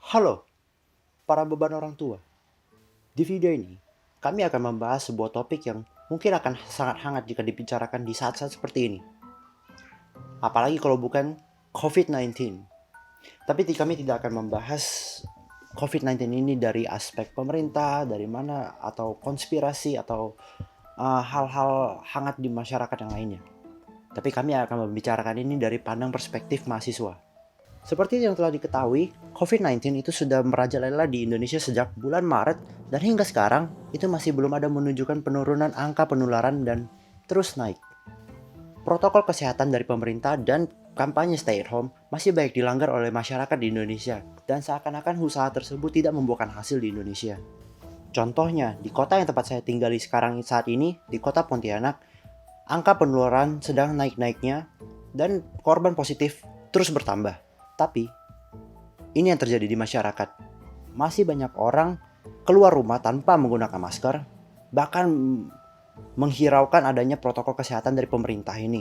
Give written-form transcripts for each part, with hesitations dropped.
Halo, para beban orang tua. Di video ini, kami akan membahas sebuah topik yang mungkin akan sangat hangat jika dibicarakan di saat-saat seperti ini. Apalagi kalau bukan COVID-19. Tapi kami tidak akan membahas COVID-19 ini dari aspek pemerintah, dari mana, atau konspirasi, atau hal-hal hangat di masyarakat yang lainnya. Tapi kami akan membicarakan ini dari pandang perspektif mahasiswa. Seperti yang telah diketahui, COVID-19 itu sudah merajalela di Indonesia sejak bulan Maret dan hingga sekarang itu masih belum ada menunjukkan penurunan angka penularan dan terus naik. Protokol kesehatan dari pemerintah dan kampanye stay at home masih banyak dilanggar oleh masyarakat di Indonesia dan seakan-akan usaha tersebut tidak membuahkan hasil di Indonesia. Contohnya, di kota yang tempat saya tinggali sekarang saat ini, di kota Pontianak, angka penularan sedang naik-naiknya dan korban positif terus bertambah. Tapi, ini yang terjadi di masyarakat. Masih banyak orang keluar rumah tanpa menggunakan masker, bahkan menghiraukan adanya protokol kesehatan dari pemerintah ini.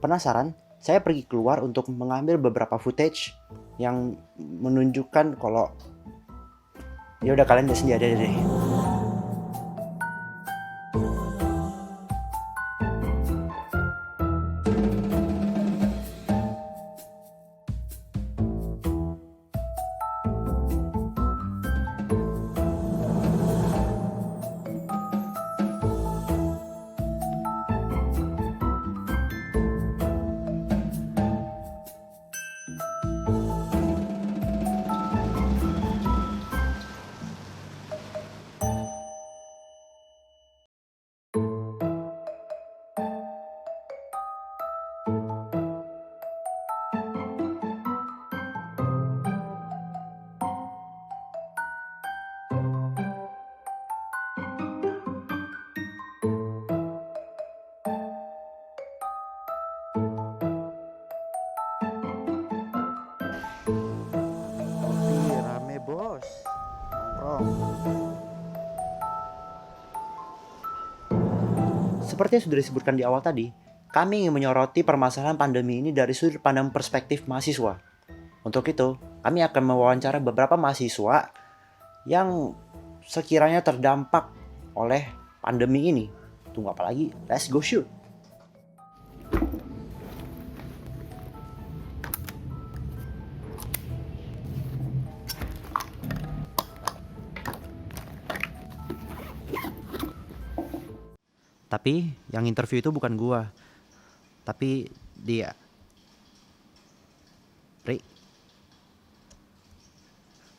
Penasaran? Saya pergi keluar untuk mengambil beberapa footage yang menunjukkan kalau ya udah kalian sendiri aja deh. Kopi rame bos, nongkrong. Seperti yang sudah disebutkan di awal tadi, kami ingin menyoroti permasalahan pandemi ini dari sudut pandang perspektif mahasiswa. Untuk itu, kami akan mewawancara beberapa mahasiswa yang sekiranya terdampak oleh pandemi ini. Tunggu apa lagi? Let's go shoot! Tapi yang interview itu bukan gua, tapi dia. Ri.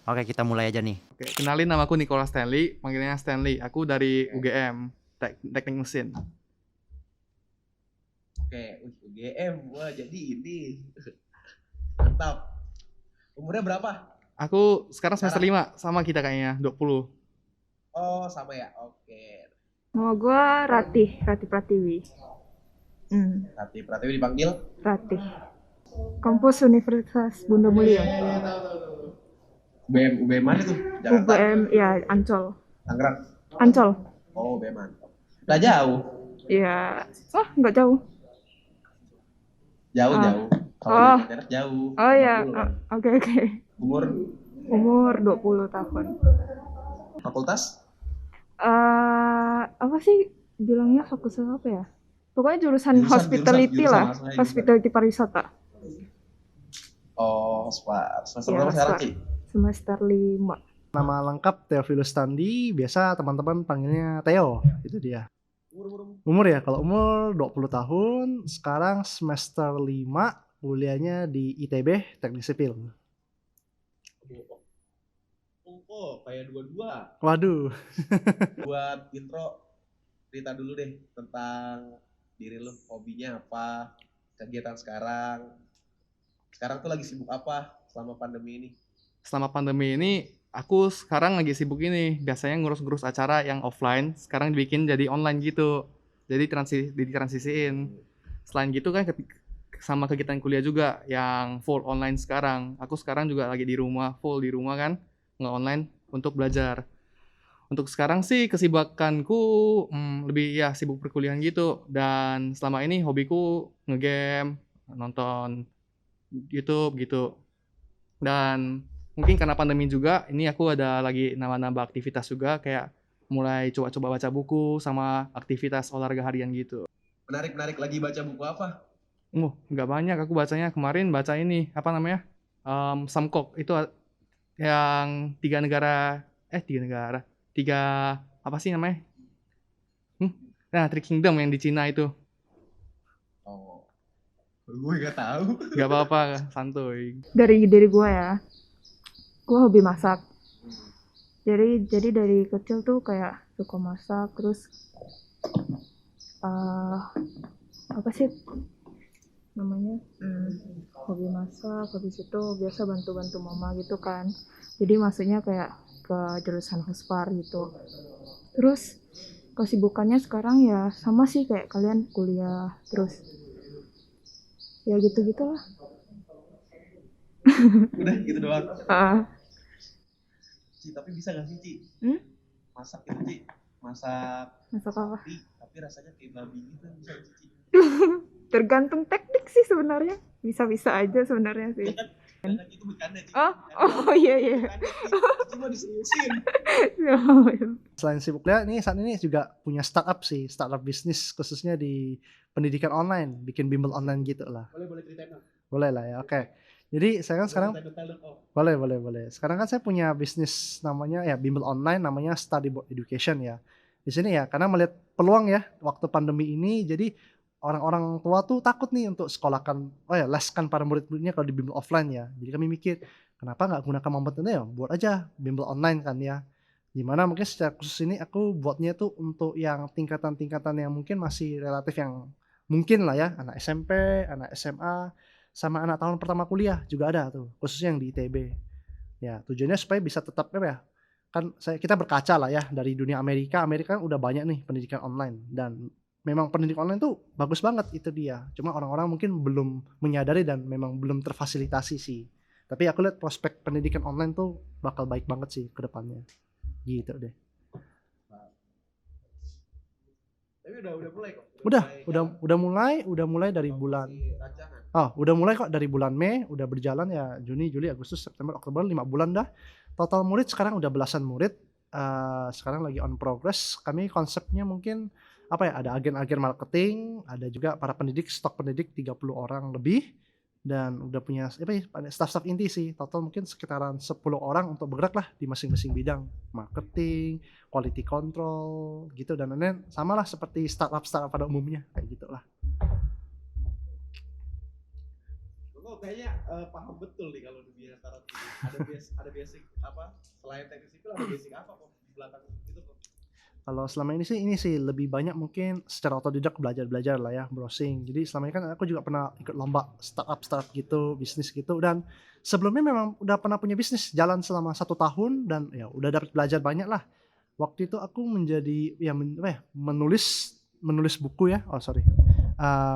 Oke, kita mulai aja nih. Oke, kenalin namaku Nicholas Stanley, panggilnya Stanley. Aku dari UGM, Teknik Mesin. Oke, UGM, wah jadi ini mantap. Umurnya berapa? Aku sekarang semester 5, sama kita kayaknya, 20. Oh sama ya, oke. Nama gue Ratih Pratiwi. Nanti Pratiwi dipanggil Ratih. Kampus Universitas Bunda Mulia. UBM mana tuh? Jakarta, UGM, ya Ancol. Tangerang. Ancol. Oh UBM mantap. Nggak jauh, Ya, nggak jauh. jauh. Kalau Oh. di daerah jauh. Oh ya, 40 kan. oke. Umur, Umur 20 tahun. fakultas? Apa sih bilangnya fokus apa ya? Pokoknya jurusan hospitality jurusan, lah, maksudnya hospitality pariwisata. Oh, semester Ya, berapa sekarang Ci? semester 5. Nama lengkap Theophilus Tandi, biasa teman-teman panggilnya Theo, itu dia. Umur ya, kalau umur 20 tahun, sekarang semester 5, kuliahnya di ITB, Teknik Sipil. Oh, kayak dua-dua. Waduh, Buat intro, cerita dulu deh tentang diri lu, hobinya apa, kegiatan sekarang. Sekarang tuh lagi sibuk apa selama pandemi ini? Selama pandemi ini, aku sekarang lagi sibuk ini. Biasanya ngurus-ngurus acara yang offline, sekarang dibikin jadi online gitu. Jadi ditransisiin. Selain gitu kan sama kegiatan kuliah juga yang full online sekarang. Aku sekarang juga lagi di rumah, full di rumah kan, nggak online untuk belajar. Untuk sekarang sih kesibukanku lebih ya sibuk perkuliahan gitu. Dan selama ini hobiku ngegame, nonton YouTube gitu. Dan mungkin karena pandemi juga, ini aku ada lagi nambah-nambah aktivitas juga, kayak mulai coba-coba baca buku sama aktivitas olahraga harian gitu. Menarik lagi baca buku apa? Nggak banyak, aku bacanya kemarin baca ini, apa namanya? Samkok, itu yang tiga, apa sih namanya? Nah, Three Kingdom yang di Cina itu. Oh, gue nggak tahu. Nggak apa-apa, santuy. Dari diri gue ya, gue hobi masak. Jadi dari kecil tuh kayak suka masak, terus apa sih namanya, hobi masak. Habis itu biasa bantu-bantu mama gitu kan. Jadi masuknya kayak ke jurusan Hospar gitu. Terus kesibukannya sekarang ya sama sih kayak kalian, kuliah, terus ya gitu-gitulah. Udah gitu doang. Ci, tapi bisa gak sih Ci? Masak itu Ci, masak apa? tapi rasanya kayak babi gitu, bisa gak sih Ci? Tergantung teknik sih sebenarnya, bisa-bisa aja sebenarnya sih. Kan itu bercanda Ci. Oh iya. Cuma diseriusin. Selain sibuk kuliah, nih saat ini juga punya startup bisnis khususnya di pendidikan online, bikin bimbel online gitu lah. Boleh ceritain dong. Boleh lah ya, oke. Jadi saya kan sekarang boleh. Sekarang kan saya punya bisnis namanya ya bimbel online, namanya Studyboard Education ya. Di sini ya, karena melihat peluang ya waktu pandemi ini, jadi orang-orang tua tuh takut nih untuk leskan para murid-muridnya kalau di bimbel offline ya. Jadi kami mikir, kenapa nggak gunakan momentum ya, buat aja bimbel online kan ya. Dimana mungkin secara khusus ini aku buatnya tuh untuk yang tingkatan-tingkatan yang mungkin masih relatif yang mungkin lah ya, anak SMP, anak SMA, sama anak tahun pertama kuliah juga ada tuh, khususnya yang di ITB. Ya, tujuannya supaya bisa tetap ya, kan kita berkaca lah ya dari dunia Amerika kan udah banyak nih pendidikan online, dan memang pendidikan online tuh bagus banget itu dia. Cuma orang-orang mungkin belum menyadari dan memang belum terfasilitasi sih. Tapi aku lihat prospek pendidikan online tuh bakal baik banget sih ke depannya. Gitu deh. Tapi udah mulai kok. Udah mulai dari bulan. Udah mulai kok dari bulan Mei, udah berjalan ya Juni, Juli, Agustus, September, Oktober, 5 bulan dah. Total murid sekarang udah belasan murid. Sekarang lagi on progress. Kami konsepnya mungkin ada agen-agen marketing, ada juga para pendidik, stok pendidik 30 orang lebih, dan udah punya staff-staff inti sih. Total mungkin sekitaran 10 orang untuk bergerak lah di masing-masing bidang, marketing, quality control gitu, dan lain-lain. Sama lah seperti startup pada umumnya kayak gitulah. Kayaknya paham betul nih kalau dunia startup ini. Ada basic apa, selain teknik sipil ada basic apa kok di belakang itu kok? Kalau selama ini sih lebih banyak mungkin secara otodidak belajar lah ya, browsing. Jadi selama ini kan aku juga pernah ikut lomba startup gitu, bisnis gitu, dan sebelumnya memang udah pernah punya bisnis jalan selama 1 tahun, dan ya udah dapat belajar banyak lah. Waktu itu aku menjadi menulis buku ya.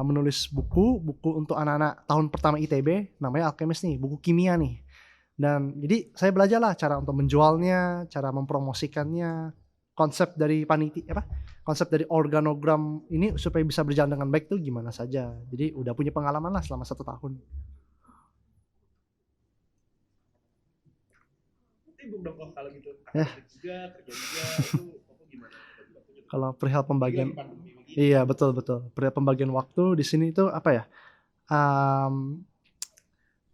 Menulis buku untuk anak-anak tahun pertama ITB, namanya Alchemist nih, buku kimia nih. Dan jadi saya belajar lah cara untuk menjualnya, cara mempromosikannya, konsep dari konsep dari organogram ini supaya bisa berjalan dengan baik tuh gimana saja. Jadi udah punya pengalaman lah selama 1 tahun. Sibuk dong kalau gitu. Ya. Kerja juga itu gimana? Kalau perihal pembagian, iya betul. Perihal pembagian waktu di sini itu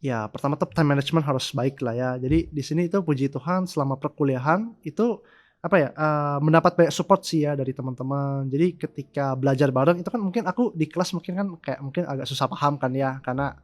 ya pertama tuh time management harus baik lah ya. Jadi di sini itu puji Tuhan selama perkuliahan itu mendapat banyak support sih ya dari teman-teman. Jadi ketika belajar bareng itu kan mungkin aku di kelas mungkin agak susah paham kan ya, karena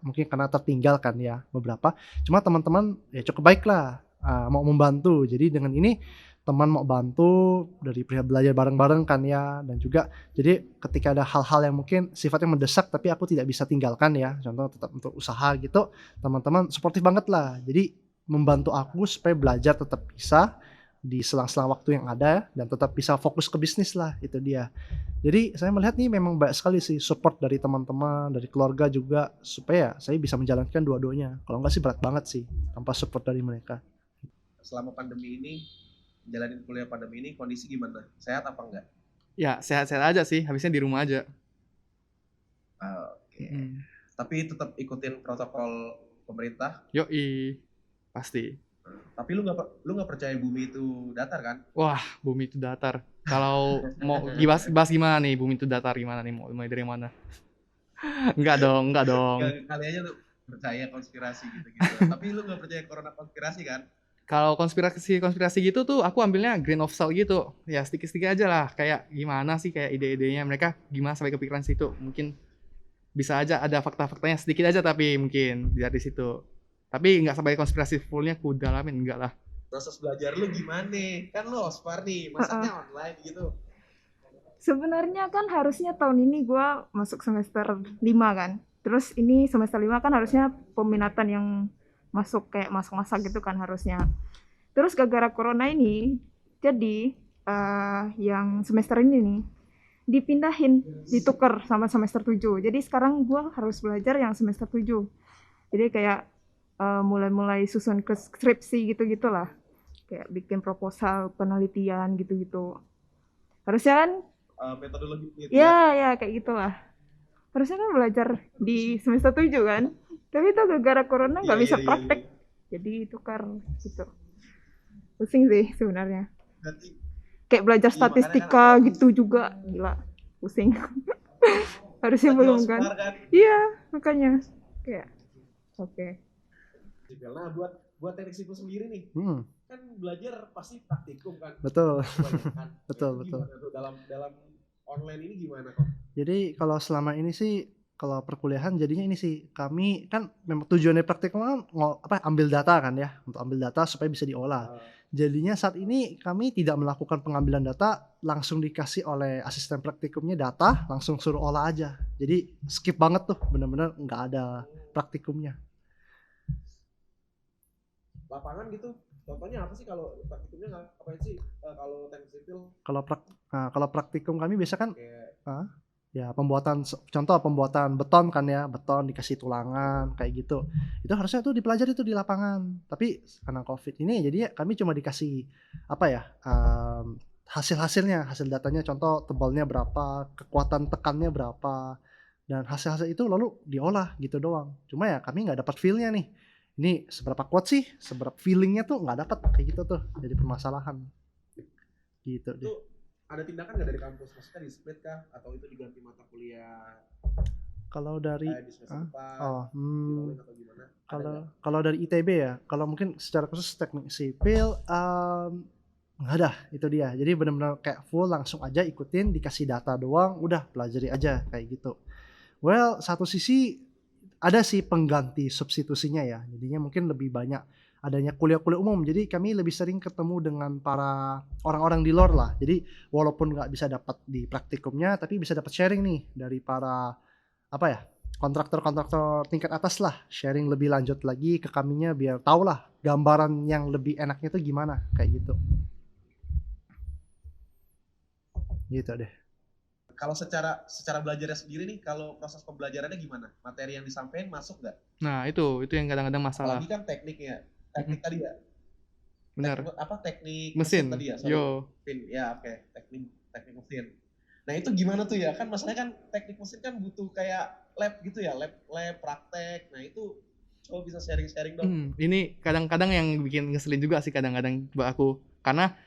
tertinggal kan ya beberapa. Cuma teman-teman ya cukup baik lah, mau membantu. Jadi dengan ini teman mau bantu dari perihal belajar bareng-bareng kan ya, dan juga jadi ketika ada hal-hal yang mungkin sifatnya mendesak tapi aku tidak bisa tinggalkan ya, contoh tetap untuk usaha gitu, teman-teman suportif banget lah. Jadi membantu aku supaya belajar tetap bisa di selang-selang waktu yang ada dan tetap bisa fokus ke bisnis lah, itu dia. Jadi saya melihat nih memang banyak sekali sih support dari teman-teman, dari keluarga juga, supaya saya bisa menjalankan dua-duanya. Kalau enggak sih berat banget sih tanpa support dari mereka. Selama pandemi ini, jalanin kuliah pandemi ini, kondisi gimana? Sehat apa enggak? Ya sehat-sehat aja sih, habisnya di rumah aja. Oke. Tapi tetap ikutin protokol pemerintah? Yoi, pasti. Tapi lu nggak percaya bumi itu datar kan? Wah, bumi itu datar. Kalau mau bahas gimana nih bumi itu datar gimana nih? Mau mulai dari mana? Enggak dong, enggak dong. Kali aja lu percaya konspirasi gitu-gitu. Tapi lu nggak percaya corona konspirasi kan? Kalau konspirasi gitu tuh aku ambilnya grain of salt gitu. Ya sedikit-sedikit aja lah. Kayak gimana sih kayak ide-idenya mereka gimana sampai kepikiran situ. Mungkin bisa aja ada fakta-faktanya sedikit aja tapi mungkin dari situ. Tapi nggak sampai konspirasi fullnya aku dalamin enggak lah. Proses belajar lu gimana? Kan lu ospar nih, Heeh. masaknya online gitu. Sebenarnya kan harusnya tahun ini gue masuk semester 5 kan. Terus ini semester 5 kan harusnya peminatan yang masuk kayak masak-masak gitu kan harusnya. Terus gara-gara corona ini, jadi yang semester ini nih dipindahin, ditukar sama semester 7. Jadi sekarang gue harus belajar yang semester 7. Jadi kayak mulai-mulai susun ke skripsi gitu-gitulah. Kayak bikin proposal, penelitian gitu-gitu. Harusnya kan Metodologi gitu ya, ya kayak gitulah. Harusnya kan belajar di semester 7 kan. Tapi itu gara-gara corona nggak bisa praktek. Jadi tukar gitu. Pusing sih sebenarnya. Berarti Kayak belajar Iya, statistika makanya kan gitu juga. Gila, pusing. Harusnya lagi belum ospar kan. kan. Iya, makanya. Kayak, oke. Nah, buat teknik sipil sendiri nih, Hmm, kan belajar pasti praktikum kan. betul. Kebanyakan. Betul, Itu betul. gimana tuh dalam online ini gimana kok? Jadi kalau selama ini sih kalau perkuliahan jadinya ini sih kami kan memang tujuannya praktikum kan ambil data kan ya, untuk ambil data supaya bisa diolah. Jadinya saat ini kami tidak melakukan pengambilan data, langsung dikasih oleh asisten praktikumnya data, langsung suruh olah aja. Jadi skip banget tuh, bener-bener nggak ada praktikumnya. Lapangan gitu, contohnya apa sih kalau praktikumnya ngapain sih? Kalau teknik sipil Kalau praktikum kami biasa kan kayak ya contoh pembuatan beton kan ya, beton dikasih tulangan kayak gitu. Itu harusnya tuh dipelajari tuh di lapangan. Tapi karena Covid ini jadi kami cuma dikasih apa ya? Hasil-hasilnya, hasil datanya contoh tebalnya berapa, kekuatan tekannya berapa. Dan hasil-hasil itu lalu diolah gitu doang. Cuma ya kami nggak dapat feel-nya nih. Ini seberapa kuat sih, seberapa feeling-nya tuh nggak dapat kayak gitu tuh. Jadi permasalahan. Gitu deh. itu ada tindakan nggak dari kampus? Maksudnya di split kah? Atau itu diganti mata kuliah Kalau dari di semester depan? oh, Diulang atau gimana? Ada nggak? kalau dari ITB ya, kalau mungkin secara khusus teknik sipil nggak ada, itu dia. Jadi benar-benar kayak full langsung aja ikutin, dikasih data doang, udah pelajari aja kayak gitu. Well, satu sisi ada sih pengganti substitusinya ya. Jadinya mungkin lebih banyak adanya kuliah-kuliah umum. Jadi kami lebih sering ketemu dengan para orang-orang di luar lah. Jadi walaupun nggak bisa dapat di praktikumnya, tapi bisa dapat sharing nih dari para apa ya, kontraktor-kontraktor tingkat atas lah, sharing lebih lanjut lagi ke kaminya biar tahu lah gambaran yang lebih enaknya itu gimana kayak gitu. Gitu deh. Kalau secara belajarnya sendiri nih, kalau proses pembelajarannya gimana? Materi yang disampaikan masuk nggak? Nah, itu yang kadang-kadang masalah. Apalagi kan tekniknya, teknik tadi ya, Benar. teknik Mesin. tadi ya, sorry. Yo. Mesin, ya oke, teknik mesin. Nah itu gimana tuh ya? Kan masalahnya kan teknik mesin kan butuh kayak lab gitu ya, lab praktek. Nah itu coba bisa sharing-sharing dong. Ini kadang-kadang yang bikin ngeselin juga sih kadang-kadang buat aku. Karena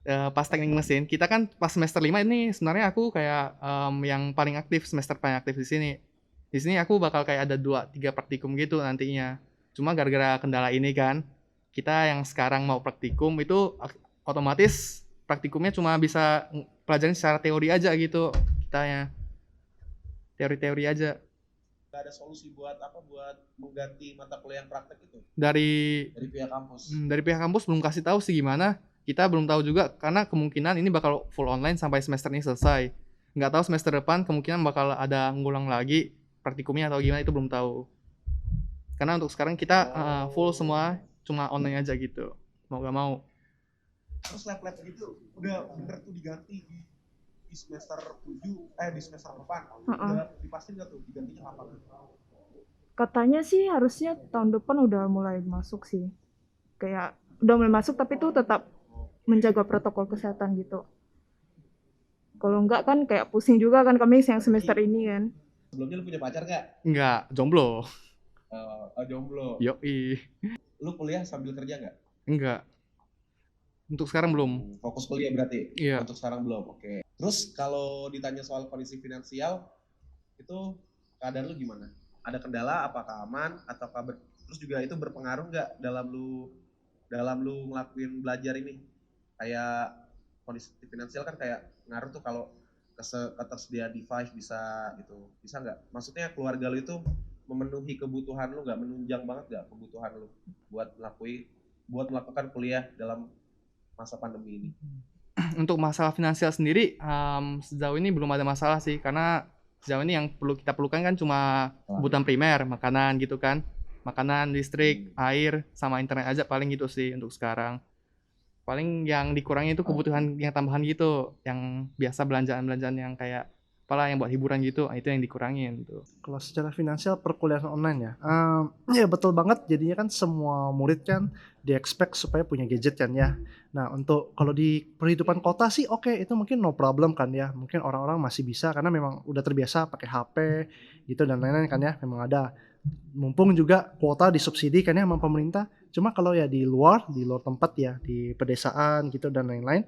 pas teknik mesin, kita kan pas semester 5 ini sebenarnya aku kayak yang paling aktif, semester paling aktif di sini. Di sini aku bakal kayak ada 2-3 praktikum gitu nantinya. Cuma gara-gara kendala ini kan, kita yang sekarang mau praktikum itu otomatis praktikumnya cuma bisa pelajarin secara teori aja gitu. Kitanya teori-teori aja. Gak ada solusi buat mengganti mata kuliah yang praktek itu Dari pihak kampus. dari pihak kampus belum kasih tahu sih gimana. Kita belum tahu juga karena kemungkinan ini bakal full online sampai semester ini selesai. Nggak tahu semester depan kemungkinan bakal ada ngulang lagi praktikumnya atau gimana itu belum tahu. Karena untuk sekarang kita full semua cuma online aja gitu. Mau gak mau. Terus lab gitu udah bener tuh diganti di semester 7 di semester depan. Udah dipastiin nggak tuh digantinya kapan? Katanya sih harusnya tahun depan udah mulai masuk sih. Kayak udah mulai masuk tapi tuh tetap menjaga protokol kesehatan gitu. Kalau enggak kan kayak pusing juga kan kami yang semester ini kan. Sebelumnya lu punya pacar nggak? Enggak, jomblo. Jomblo. Yoi. Lu kuliah sambil kerja nggak? Enggak, untuk sekarang belum. Fokus kuliah berarti? Iya. Untuk sekarang belum, oke. Terus kalau ditanya soal kondisi finansial, itu keadaan lu gimana? Ada kendala, apakah aman, ataukah terus juga itu berpengaruh nggak dalam lu ngelakuin belajar ini? Kayak kondisi finansial kan kayak ngaruh tuh kalau ketersediaan device bisa nggak? Maksudnya keluarga lu itu memenuhi kebutuhan lu nggak, menunjang banget nggak kebutuhan lu buat melakukan kuliah dalam masa pandemi ini? Untuk masalah finansial sendiri, sejauh ini belum ada masalah sih, karena sejauh ini yang perlu kita perlukan kan cuma kebutuhan primer, makanan gitu kan, makanan, listrik, air, sama internet aja paling gitu sih untuk sekarang. Paling yang dikurangi itu kebutuhan yang tambahan gitu, yang biasa belanjaan-belanjaan yang kayak apalah yang buat hiburan gitu, itu yang dikurangin tuh. Kalau secara finansial perkuliahan online ya, ya betul banget. Jadinya kan semua murid kan di-expect supaya punya gadget kan ya. Nah untuk kalau di perhidupan kota sih oke, itu mungkin no problem kan ya. Mungkin orang-orang masih bisa karena memang udah terbiasa pakai HP gitu dan lain-lain kan ya, memang ada. Mumpung juga kuota disubsidi kan ya sama pemerintah. Cuma kalau ya di luar tempat ya, di pedesaan gitu dan lain-lain,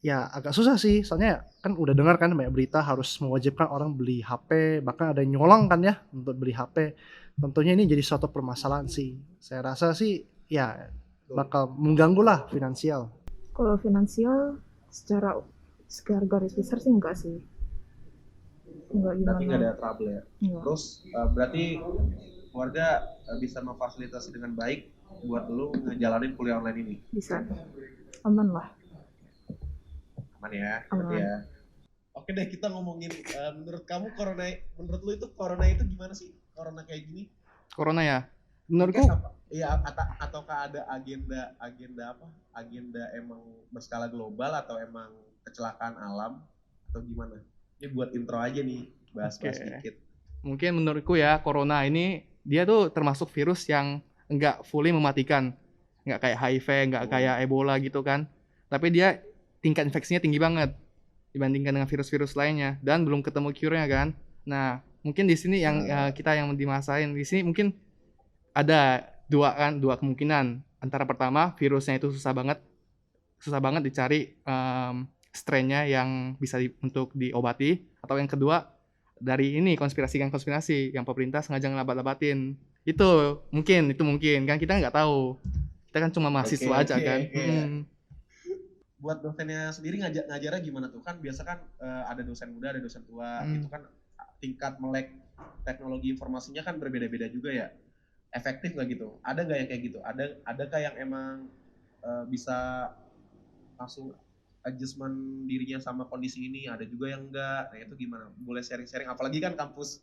ya agak susah sih. Soalnya kan udah dengar kan banyak berita harus mewajibkan orang beli HP, bahkan ada yang nyolong kan ya untuk beli HP. Tentunya ini jadi suatu permasalahan sih. Saya rasa sih ya bakal mengganggu lah finansial. Kalau finansial secara garis besar sih enggak sih. Enggak Berarti nggak gimana. ada trouble ya? Enggak. Terus berarti keluarga bisa memfasilitasi dengan baik buat lu ngejalanin kuliah online ini? Bisa. Aman lah. Aman ya, Aman. berarti ya. Oke deh, kita ngomongin menurut lu itu corona itu gimana sih? Corona kayak gini? Corona ya, menurutku Iya, ataukah ada agenda apa? Agenda emang berskala global atau emang kecelakaan alam atau gimana? Ini buat intro aja nih, bahas-bahas Oke. dikit. mungkin menurutku ya, corona ini dia tuh termasuk virus yang nggak fully mematikan, nggak kayak HIV, nggak kayak Ebola gitu kan, tapi dia tingkat infeksinya tinggi banget dibandingkan dengan virus-virus lainnya dan belum ketemu cure-nya kan. Nah mungkin di sini yang kita yang dimasain di sini mungkin ada dua kemungkinan. Antara pertama virusnya itu susah banget dicari strain-nya yang bisa untuk diobati, atau yang kedua dari ini konspirasi yang pemerintah sengaja ngelabat-labatin. Itu mungkin kan kita nggak tahu, kita kan cuma mahasiswa aja kan. Buat dosennya sendiri ngajarnya gimana tuh? Kan biasa kan ada dosen muda, ada dosen tua, itu kan tingkat melek teknologi informasinya kan berbeda-beda juga ya. Efektif nggak gitu? Ada nggak yang kayak gitu? Adakah yang emang bisa langsung adjustment dirinya sama kondisi ini? Ada juga yang enggak. Nah itu gimana? Boleh sharing-sharing? Apalagi kan kampus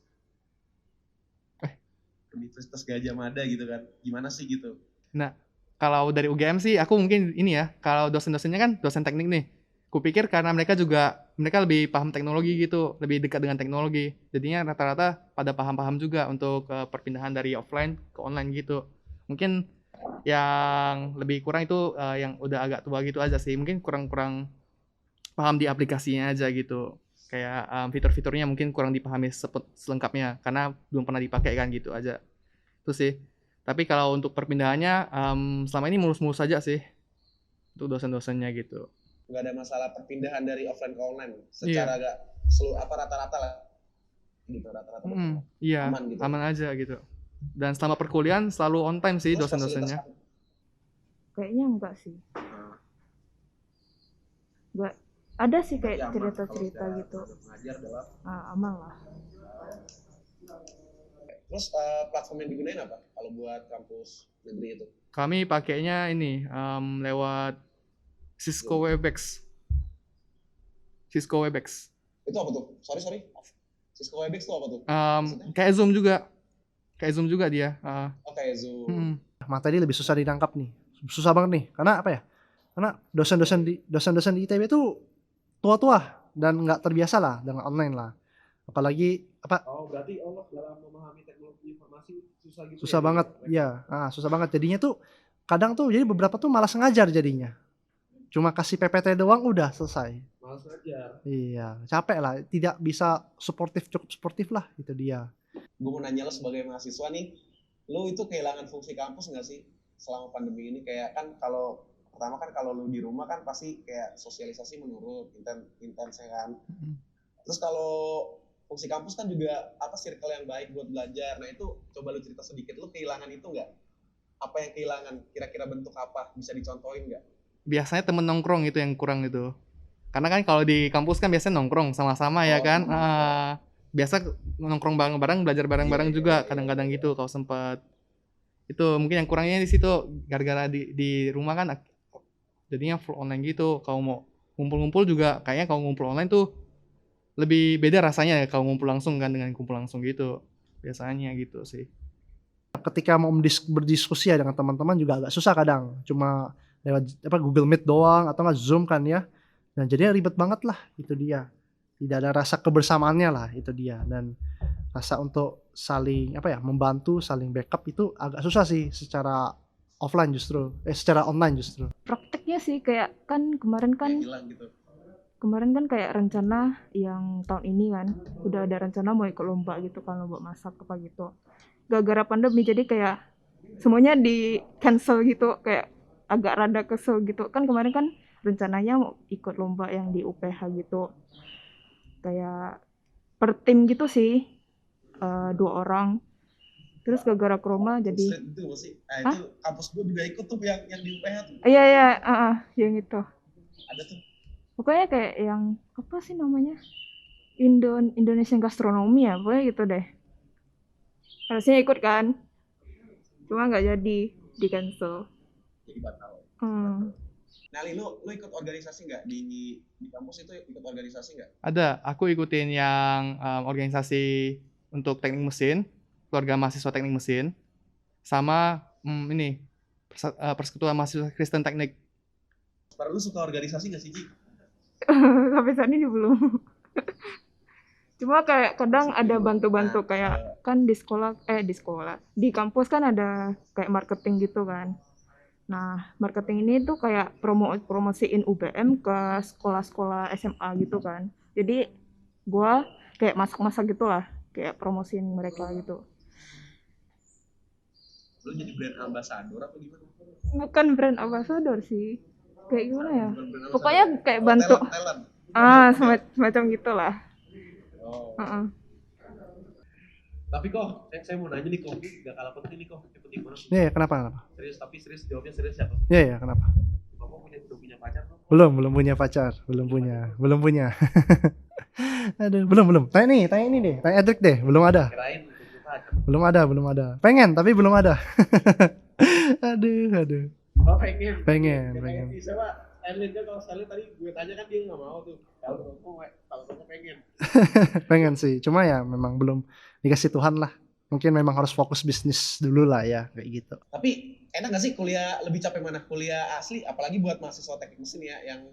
Universitas Gajah Mada gitu kan? Gimana sih gitu? Nah, kalau dari UGM sih aku mungkin ini ya, kalau dosen-dosennya kan dosen teknik nih. Kupikir karena mereka lebih paham teknologi gitu, lebih dekat dengan teknologi. Jadinya rata-rata pada paham-paham juga untuk perpindahan dari offline ke online gitu. Mungkin yang lebih kurang itu yang udah agak tua gitu aja sih. Mungkin kurang paham di aplikasinya aja gitu. Kayak fitur-fiturnya mungkin kurang dipahami selengkapnya karena belum pernah dipakai kan gitu aja. Itu sih. Tapi kalau untuk perpindahannya selama ini mulus-mulus saja sih untuk dosen-dosennya gitu. Nggak ada masalah perpindahan dari offline ke online secara nggak seluruh rata-rata lah gitu, rata-rata iya, aman gitu. Aman aja gitu. Dan selama perkuliahan selalu on time sih dosen-dosennya. Kayaknya enggak sih. Enggak. Ada sih kayak cerita-cerita gitu. Aman lah. Terus platform yang digunain apa kalau buat kampus negeri itu? Kami pakainya ini lewat Cisco Webex. Itu apa tuh? Sorry. Cisco Webex itu apa tuh? Kayak Zoom juga dia. Kayak Zoom. Materi lebih susah ditangkap nih. Susah banget nih. Karena apa ya? Karena dosen-dosen di ITB itu tua-tua dan nggak terbiasa lah dengan online lah. Apalagi apa? Berarti dalam memahami teknologi informasi susah gitu. Susah banget. Iya, susah banget. Jadinya tuh kadang tuh jadi beberapa tuh malas ngajar jadinya. Cuma kasih PPT doang udah selesai. Malas ngajar. Iya, capek lah. Tidak bisa cukup sportif lah, itu dia. Gue mau nanya lo sebagai mahasiswa nih, lo itu kehilangan fungsi kampus nggak sih? selama pandemi ini? Kayak kan kalau pertama kan kalau lu di rumah kan pasti kayak sosialisasi menurun, intens ya kan. Terus kalau fungsi kampus kan juga apa circle yang baik buat belajar. Nah itu coba lu cerita sedikit, lu kehilangan itu nggak? Apa yang kehilangan? Kira-kira bentuk apa? Bisa dicontohin nggak? Biasanya temen nongkrong itu yang kurang itu. Karena kan kalau di kampus kan biasanya nongkrong sama-sama ya kan. Biasa nongkrong bareng-bareng, belajar bareng-bareng juga kadang-kadang gitu kalau sempat. Itu mungkin yang kurangnya di situ gara-gara di rumah kan jadinya full online gitu. Kalau mau ngumpul-ngumpul juga kayaknya kalau ngumpul online tuh lebih beda rasanya ya kalau ngumpul langsung kan dengan kumpul langsung gitu. Biasanya gitu sih. Ketika mau berdiskusi ya dengan teman-teman juga agak susah kadang. Cuma lewat Google Meet doang atau nggak Zoom kan ya. Dan jadinya ribet banget lah, itu dia. Tidak ada rasa kebersamaannya lah, itu dia. Dan rasa untuk saling membantu, saling backup itu agak susah sih secara offline justru. Secara online justru. Prakteknya sih kayak kan kemarin kan Hilang gitu. kayak rencana yang tahun ini kan udah ada rencana mau ikut lomba gitu kan, lomba masak apa gitu. Gara-gara pandemi jadi kayak semuanya di cancel gitu, kayak agak rada kesel gitu. Kan kemarin kan rencananya mau ikut lomba yang di UPH gitu. Kayak per tim gitu sih, 2 orang. Terus gara-gara corona jadi Street itu nggak sih? Nah itu kampus gue juga ikut tuh yang di UPH tuh. iya, yang itu. Ada tuh. Pokoknya kayak yang apa sih namanya? Indonesian Gastronomy ya, pokoknya gitu deh. Harusnya ikut kan, cuma nggak jadi, di cancel. Jadi batal. Nah, lu ikut organisasi nggak di kampus itu ikut organisasi nggak? Ada, aku ikutin yang organisasi untuk teknik mesin, keluarga mahasiswa teknik mesin, sama ini persekutuan mahasiswa Kristen Teknik. Baru lu suka organisasi nggak sih, Ji? Sampai saat ini belum. Cuma kayak kadang ada bantu-bantu kayak kan di kampus kan ada kayak marketing gitu kan. Nah, marketing ini tuh kayak promosiin UBM ke sekolah-sekolah SMA gitu kan. Jadi gua kayak masak-masak gitulah, kayak promosiin mereka gitu. Lu jadi brand ambassador apa gimana? Bukan brand ambassador sih. Kayak gimana ya? Bukan brand Pokoknya ambassador. kayak bantu. Talent. Semacam gitulah. Oh. Tapi kok, saya mau nanya nih kok, gak kalah penting nih kok, yang penting banget. Iya, kenapa? Serius, jawabnya serius ya kok. Iya, kenapa? Kamu udah punya pacar belum? Belum punya pacar, belum punya. Aduh, belum. Tanya ini deh, tanya Edric deh, belum ada. Kirain punya pacar. Belum ada. Pengen, tapi belum ada. aduh. Oh pengen. Pengen. Siapa? Erlin kan kalau sekali tadi gue tanya kan dia nggak mau tuh. Kalau kamu pengen. Pengen sih, cuma ya memang belum dikasih Tuhan lah. Mungkin memang harus fokus bisnis dulu lah ya, kayak gitu. Tapi enak gak sih kuliah, lebih capek mana? Kuliah asli, apalagi buat mahasiswa teknik mesin ya, yang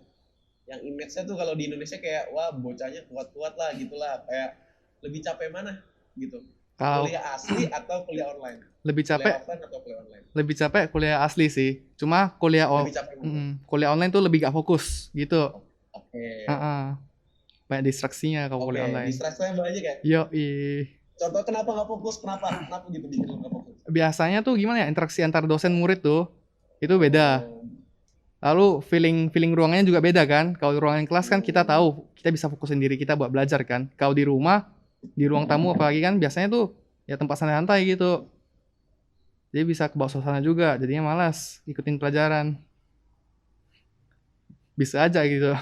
image-nya tuh kalau di Indonesia kayak wah bocahnya kuat-kuat lah gitulah, kayak lebih capek mana gitu? Kalau Kuliah asli atau kuliah online? lebih Kuliah capek, offline atau kuliah online? lebih capek kuliah asli sih. Cuma kuliah Lebih capek mana? kuliah online tuh lebih gak fokus gitu. Oke. Banyak distraksinya kalau kuliah online. Distraksinya banyak ya? Yoi. Contoh kenapa nggak fokus? Kenapa gitu bikin lo nggak fokus? Biasanya tuh gimana ya, interaksi antar dosen murid tuh itu beda. Lalu feeling ruangannya juga beda kan. Kalau di ruangan kelas kan kita tahu kita bisa fokusin diri kita buat belajar kan. Kalau di rumah, di ruang tamu apalagi kan biasanya tuh ya tempat santai-santai gitu. Jadi bisa kebawa suasana juga, jadinya malas ikutin pelajaran. Bisa aja gitu.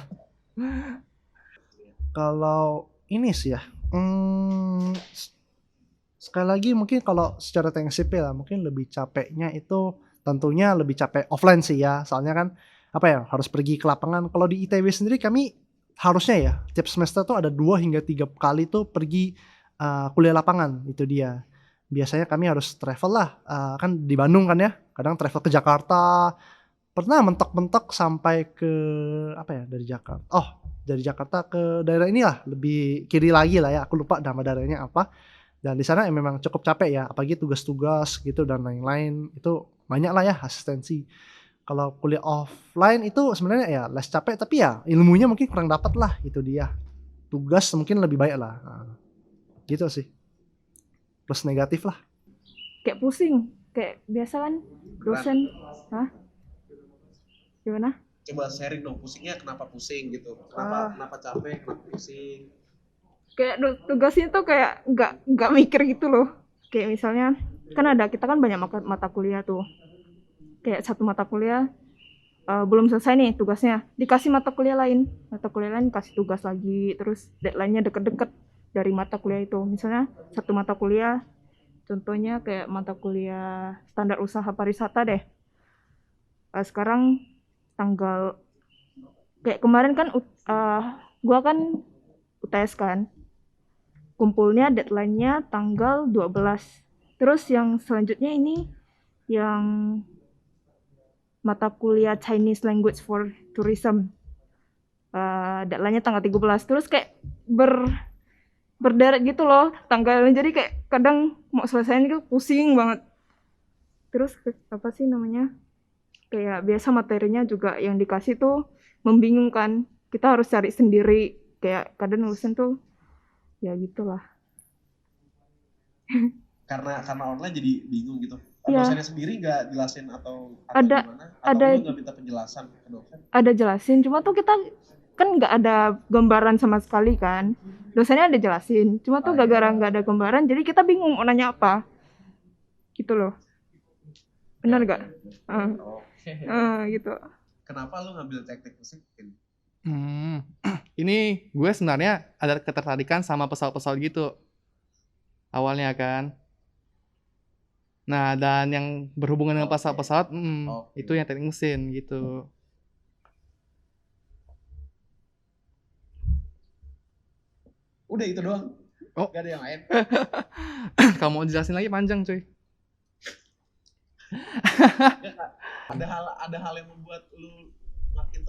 Kalau ini sih ya, sekali lagi mungkin kalau secara teknik sipil lah, mungkin lebih capeknya itu tentunya lebih capek offline sih ya. Soalnya kan harus pergi ke lapangan. Kalau di ITB sendiri kami harusnya ya tiap semester tuh ada 2 hingga 3 kali tuh pergi kuliah lapangan, itu dia. Biasanya kami harus travel lah, kan di Bandung kan ya, kadang travel ke Jakarta. Pernah mentok-mentok sampai ke dari Jakarta. Dari Jakarta ke daerah inilah, lebih kiri lagi lah ya, aku lupa nama daerahnya apa. Dan di sana memang cukup capek ya, apalagi tugas-tugas gitu dan lain-lain, itu banyak lah ya asistensi. Kalau kuliah offline itu sebenarnya ya less capek, tapi ya ilmunya mungkin kurang dapat lah, itu dia. Tugas mungkin lebih banyak lah, gitu sih. Plus negatif lah. Kayak pusing. kayak biasa kan Berat. dosen. Hah? Gimana? Coba sharing dong, pusingnya kenapa pusing gitu, kenapa capek, kenapa pusing. Kayak tugasnya tuh kayak nggak mikir gitu loh. Kayak misalnya kan kita kan banyak mata kuliah tuh. Kayak satu mata kuliah belum selesai nih tugasnya, dikasih mata kuliah lain kasih tugas lagi, terus deadline-nya deket-deket dari mata kuliah itu. Misalnya satu mata kuliah, contohnya kayak mata kuliah standar usaha pariwisata deh. Sekarang tanggal kayak kemarin kan gua kan UTS kan, kumpulnya deadline-nya tanggal 12. Terus yang selanjutnya ini yang mata kuliah Chinese Language for Tourism, deadline-nya tanggal 13. Terus kayak berderet gitu loh tanggalnya, jadi kayak kadang mau selesaiin itu pusing banget. Terus apa sih namanya, kayak biasa materinya juga yang dikasih tuh membingungkan, kita harus cari sendiri, kayak kadang dosen tuh ya gitulah. Karena online jadi bingung gitu. Iya. Dosennya sendiri nggak jelasin atau Ada- gimana? Atau ada- lu nggak minta penjelasan ke dosen? Ada jelasin, cuma tuh kita kan nggak ada gambaran sama sekali kan, dosennya ada jelasin, cuma tuh Ah, iya. gara-gara nggak ada gambaran jadi kita bingung mau nanya apa gitu loh. Benar nggak? Oke. Gitu. Kenapa lu ngambil teknik mesin? Ini gue sebenarnya ada ketertarikan sama pesawat-pesawat gitu awalnya kan. Nah, dan yang berhubungan dengan Oke. pesawat-pesawat, Oke. itu yang teknik mesin gitu. Udah itu doang. Oh. Gak ada yang lain. Kalau mau jelasin lagi panjang cuy. Ada hal yang membuat lu makin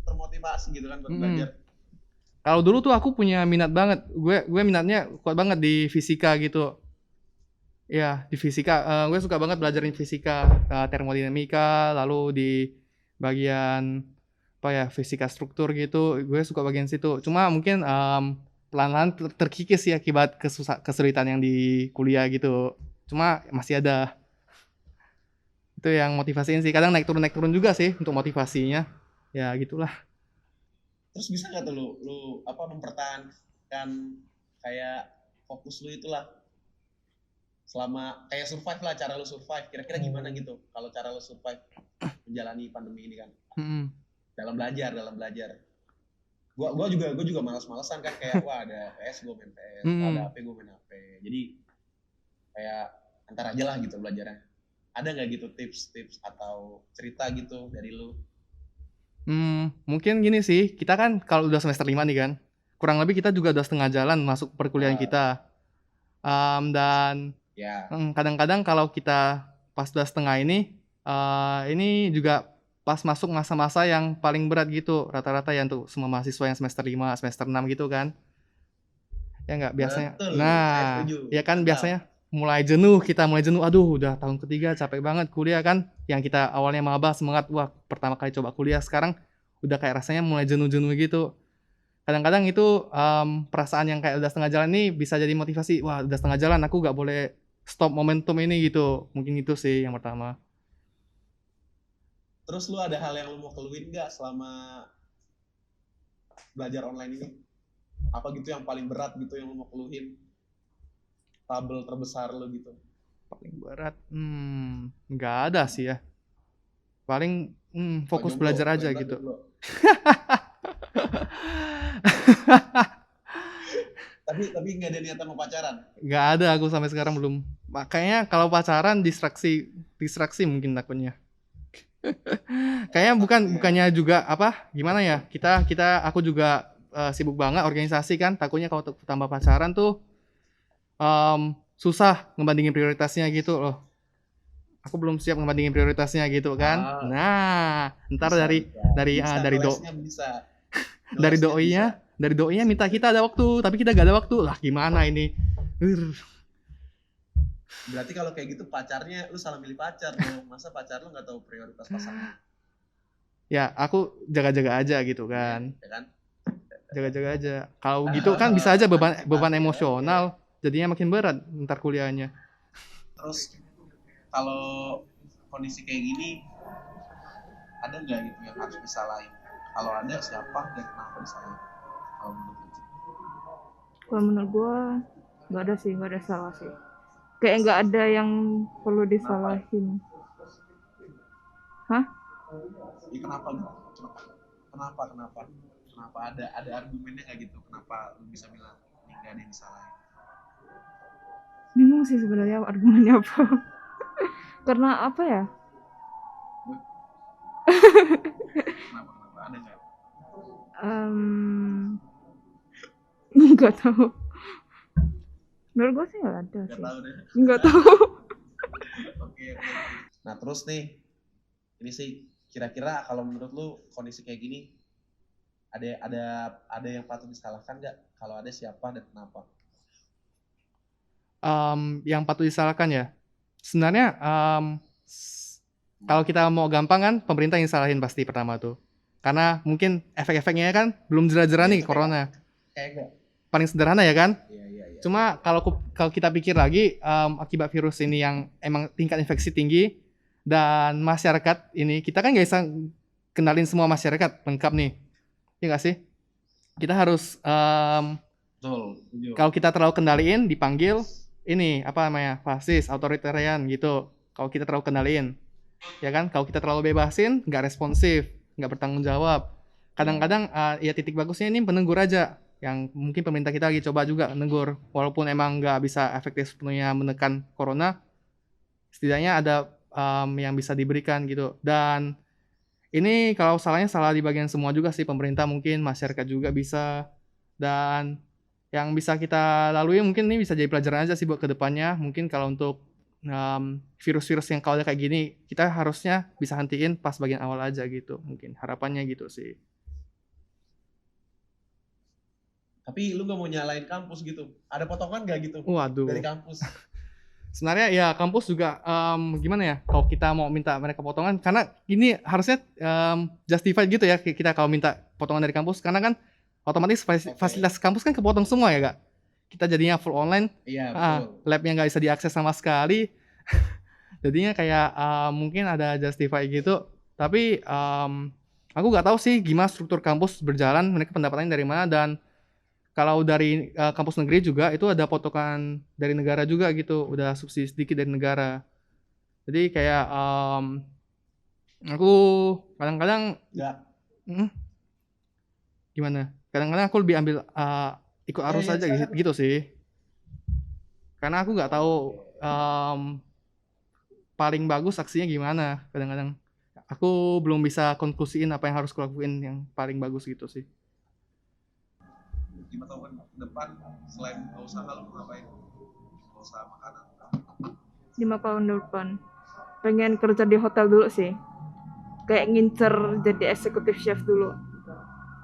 termotivasi gitu kan buat belajar. Kalau dulu tuh aku punya minat banget. Gue minatnya kuat banget di fisika gitu. Ya, di fisika. Gue suka banget belajarin fisika, termodinamika, lalu di bagian fisika struktur gitu. Gue suka bagian situ. Cuma mungkin pelan-pelan terkikis ya akibat kesulitan yang di kuliah gitu. Cuma masih ada. Itu yang motivasiin sih. Kadang naik turun juga sih untuk motivasinya. Ya gitulah. Terus bisa nggak tuh lu mempertahankan kayak fokus lu itulah selama kayak survive lah, cara lu survive kira-kira gimana gitu kalau cara lu survive menjalani pandemi ini kan? Dalam belajar. Gua juga malas-malesan kan, kayak wah ada PS gue main PS, ada HP gue main HP. Jadi kayak antar aja lah gitu belajarnya. Ada nggak gitu tips atau cerita gitu dari lu? Mungkin gini sih, kita kan kalau udah semester 5 nih kan, kurang lebih kita juga udah setengah jalan masuk perkuliahan kita. Dan Ya. Kadang-kadang kalau kita pas udah setengah ini juga pas masuk masa-masa yang paling berat gitu, rata-rata ya untuk semua mahasiswa yang semester 5, semester 6 gitu kan. Ya nggak biasanya. Betul, Nah, saya setuju. ya kan Mantap. biasanya mulai jenuh, aduh udah tahun ketiga capek banget kuliah kan, yang kita awalnya maba semangat, wah pertama kali coba kuliah, sekarang udah kayak rasanya mulai jenuh gitu. Kadang-kadang itu perasaan yang kayak udah setengah jalan ini bisa jadi motivasi, wah udah setengah jalan aku gak boleh stop momentum ini gitu, mungkin itu sih yang pertama. Terus lu ada hal yang lu mau keluhin nggak selama belajar online ini? Apa gitu yang paling berat gitu yang lu mau keluhin? Trouble terbesar lu gitu? Paling berat, nggak ada sih ya. Paling fokus Jomblo, belajar aja paling berat gitu. jomblo. tapi nggak ada niatan mau pacaran? Nggak ada, aku sampai sekarang belum. Makanya kalau pacaran distraksi mungkin takutnya. Kayaknya bukannya juga gimana ya? Aku juga sibuk banget organisasi kan. Takutnya kalau tambah pacaran tuh susah ngebandingin prioritasnya gitu loh. Aku belum siap ngebandingin prioritasnya gitu kan. Nah, ntar dari doinya minta kita ada waktu, tapi kita gak ada waktu. Lah gimana ini? Berarti kalau kayak gitu pacarnya lu salah milih pacar dong. Masa pacar lu nggak tahu prioritas pasangan? Ya, aku jaga-jaga aja gitu kan. Ya kan? Jaga-jaga aja. Kalau gitu kan bisa aja beban emosional, jadinya makin berat ntar kuliahnya. kalau kondisi kayak gini ada nggak gitu yang harus disalahin? Kalau ada siapa dan kenapa disalahin? Kalau menurut lu? Kalau menurut gue nggak ada sih, nggak ada salah sih. Kayak nggak ada yang perlu disalahin. Hah? Ya, kenapa gitu? Kenapa ada argumennya nggak gitu? Kenapa lu bisa bilang ini nggak ada yang disalahin? Bingung sih sebenarnya argumennya apa. Karena apa ya? Kenapa ada nggak? Nggak tahu. Menurut gue sih nggak ada Nggak sih. tahu deh. Nggak tahu. Oke. Nah terus nih, ini sih kira-kira kalau menurut lu kondisi kayak gini ada yang patut disalahkan nggak? Kalau ada siapa dan kenapa? Yang patut disalahkan ya. Sebenarnya kalau kita mau gampang kan pemerintah yang salahin pasti pertama tuh. Karena mungkin efek-efeknya kan belum jelas-jelas nih Itu corona. Kayak nggak? Paling sederhana ya kan? Iya. Cuma kalau kita pikir lagi akibat virus ini yang emang tingkat infeksi tinggi dan masyarakat ini kita kan nggak bisa kenalin semua masyarakat lengkap nih, ya nggak sih? Kita harus Betul. Setuju. kalau kita terlalu kendaliin dipanggil ini apa namanya fasis, authoritarian gitu. Kalau kita terlalu kendaliin, ya kan? Kalau kita terlalu bebasin nggak responsif, nggak bertanggung jawab. Kadang-kadang ya titik bagusnya ini penegur aja. Yang mungkin pemerintah kita lagi coba juga negur, walaupun emang nggak bisa efektif sepenuhnya menekan corona, setidaknya ada yang bisa diberikan gitu. Dan ini kalau salahnya salah di bagian semua juga sih, pemerintah mungkin, masyarakat juga bisa. Dan yang bisa kita lalui mungkin ini bisa jadi pelajaran aja sih buat kedepannya. Mungkin kalau untuk virus-virus yang kalau kayak gini, kita harusnya bisa hentiin pas bagian awal aja gitu. Mungkin harapannya gitu sih. Tapi lu nggak mau nyalain kampus gitu? Ada potongan nggak gitu Waduh. dari kampus? Sebenarnya ya kampus juga gimana ya kalau kita mau minta mereka potongan karena ini harusnya justified gitu ya kita kalau minta potongan dari kampus karena kan otomatis fasilitas kampus kan kepotong semua ya Kak. Kita jadinya full online, Iya betul. labnya nggak bisa diakses sama sekali. Jadinya kayak mungkin ada justify gitu. Tapi aku nggak tahu sih gimana struktur kampus berjalan, mereka pendapatannya dari mana dan kalau dari kampus negeri juga itu ada potongan dari negara juga gitu, udah subsidi sedikit dari negara. Jadi kayak aku kadang-kadang Nggak. gimana? Kadang-kadang aku lebih ambil ikut arus aja gitu sih. Karena aku nggak tahu paling bagus aksinya gimana. Kadang-kadang aku belum bisa konklusiin apa yang harus kulakuin yang paling bagus gitu sih. 5 tahun depan selain nggak usaha lu mau ngapain? Nggak usaha makanan. 5 tahun depan pengen kerja di hotel dulu sih, kayak ngincer jadi eksekutif chef dulu,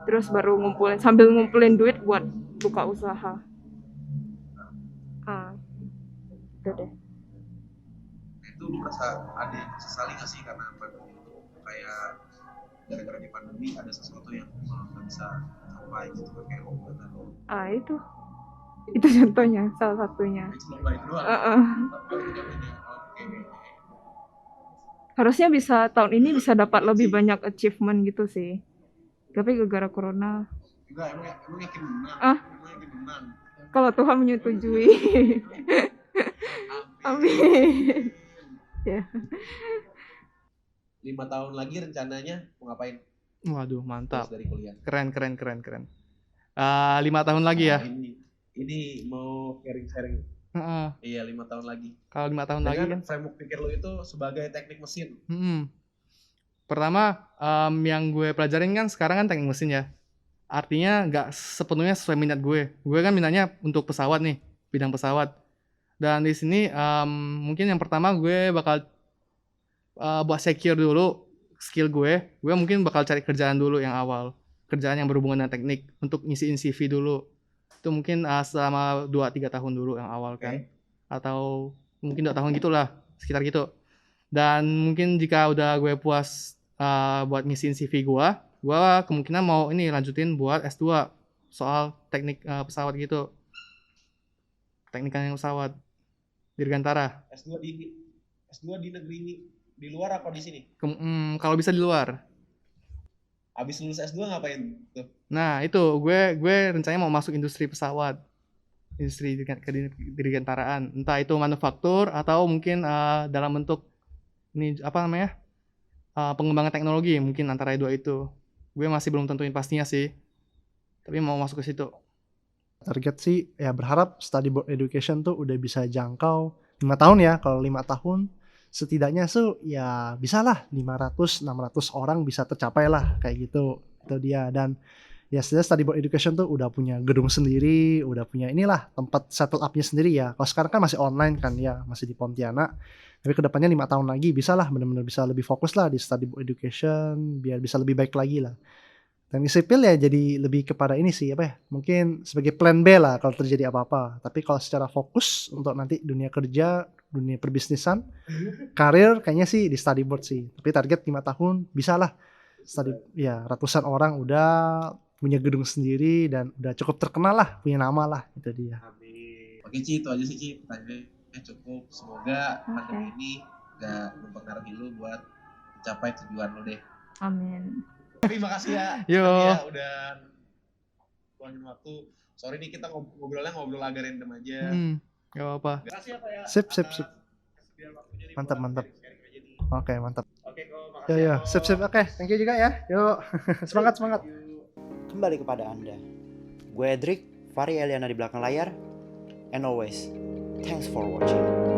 terus baru sambil ngumpulin duit buat buka usaha. Itu deh. Itu lu merasa ada yang sesali nggak sih karena pandemi itu kayak gara-gara di pandemi ada sesuatu yang nggak bisa capai gitu kayak obat atau Itu contohnya, salah satunya. lomba itu doang. Tapi itu contohnya. Oke. Harusnya bisa tahun ini bisa dapat lebih banyak achievement gitu sih, tapi gara-gara corona. Enggak, emang yakin menang. Emang yakin menang. Kalau Tuhan menyetujui. Amin. Ya. 5 tahun lagi rencananya mau ngapain? Waduh, mantap. Terus dari kuliah. Keren. 5 tahun lagi ya? Ini mau sharing. Iya, 5 tahun lagi. Kalau 5 tahun lagi kan framework pikir lo itu sebagai teknik mesin. Pertama yang gue pelajarin kan sekarang kan teknik mesin ya. Artinya nggak sepenuhnya sesuai minat gue. Gue kan minatnya untuk pesawat nih, bidang pesawat. Dan di sini mungkin yang pertama gue bakal buat secure dulu skill gue. Gue mungkin bakal cari kerjaan dulu yang awal. Kerjaan yang berhubungan dengan teknik untuk ngisiin CV dulu. Itu mungkin selama 2-3 tahun dulu yang awal kan. Atau mungkin 2 tahun gitulah, sekitar gitu. Dan mungkin jika udah gue puas buat ngisiin CV gue kemungkinan mau ini lanjutin buat S2 soal teknik pesawat gitu. Teknik yang pesawat Dirgantara. S2 di S2 di negeri di luar apa di sini? Kalau bisa di luar. Habis lulus S2 ngapain tuh? Nah, itu gue rencananya mau masuk industri pesawat. Industri dirgantaraan. Entah itu manufaktur atau mungkin dalam bentuk ini apa namanya? Pengembangan teknologi, mungkin antara dua itu. Gue masih belum tentuin pastinya sih. Tapi mau masuk ke situ. Target sih ya berharap study board education tuh udah bisa jangkau 5 tahun ya. Kalau 5 tahun setidaknya ya bisa lah 500-600 orang bisa tercapai lah kayak gitu. Itu dia. Dan ya setidaknya study board education tuh udah punya gedung sendiri, udah punya inilah tempat settle up-nya sendiri ya. Kalau sekarang kan masih online kan ya, masih di Pontianak. Tapi kedepannya 5 tahun lagi bisa lah benar-benar bisa lebih fokus lah di study board education biar bisa lebih baik lagi lah. Teknik sipil ya jadi lebih kepada ini sih apa ya, mungkin sebagai plan B lah kalau terjadi apa-apa. Tapi kalau secara fokus untuk nanti dunia kerja, dunia perbisnisan, karir kayaknya sih di study board sih. Tapi target 5 tahun bisa lah study ya ratusan orang udah punya gedung sendiri dan udah cukup terkenal lah, punya nama lah, itu dia. Amin. Oke Ci, itu aja sih Ci pertanyaannya cukup. Semoga pandemi ini gak mempengaruhi lu buat mencapai tujuan lu deh. Amin. Tapi makasih ya, Yo. ya udah luangin waktu. Sorry nih kita ngobrol agak random aja. Gak apa-apa. Makasih ya Pak ya. Sip. atas kesediaan waktunya nih Mantap, buat mantap. sharing aja nih. Oke, mantap. Oke kok, makasih Ya, Ko. sip. Oke, thank you juga ya. Yuk, semangat. Kembali kepada Anda. Gue Edric, Fari Eliana di belakang layar. And always, thanks for watching.